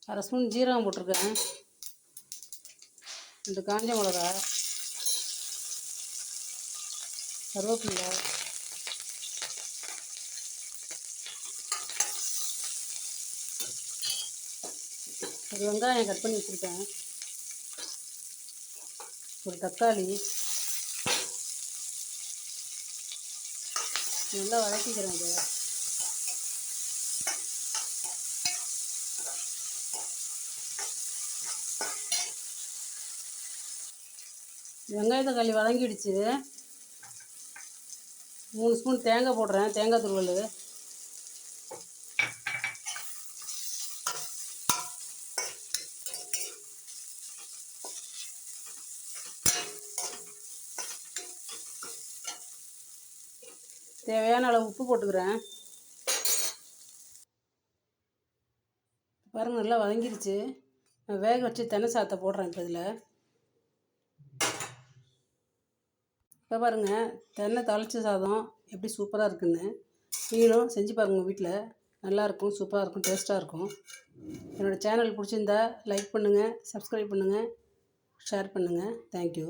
1/2 spoon ஜீரகம் போட்டிருக்கேன், 2 காஞ்ச மிளகா, கருவேப்பிலை, ஒரு வெங்காயம் கட் பண்ணி வச்சுருக்கேன், ஒரு தக்காளி. நல்லா வதக்கிக்கிறேன். இதை வெங்காய தக்காளி வதங்கிடுச்சு. 3 ஸ்பூன் தேங்காய் போடுறேன், தேங்காய் துருவல். தேவையான அளவு உப்பு போட்டுக்கிறேன். பாருங்கள், நல்லா வதங்கிடுச்சு. நான் வேக வச்சு தென்னை சாதத்தை போடுறேன் இப்போ இதில். இப்போ பாருங்கள், தென்னை தாளிச்ச சாதம் எப்படி சூப்பராக இருக்குன்னு. நீங்களும் செஞ்சு பாருங்கள் உங்கள் வீட்டில். நல்லாயிருக்கும், சூப்பராக இருக்கும், டேஸ்ட்டாக இருக்கும். என்னோடய சேனல் பிடிச்சிருந்தா லைக் பண்ணுங்கள், சப்ஸ்கிரைப் பண்ணுங்கள், ஷேர் பண்ணுங்கள். தேங்க்யூ.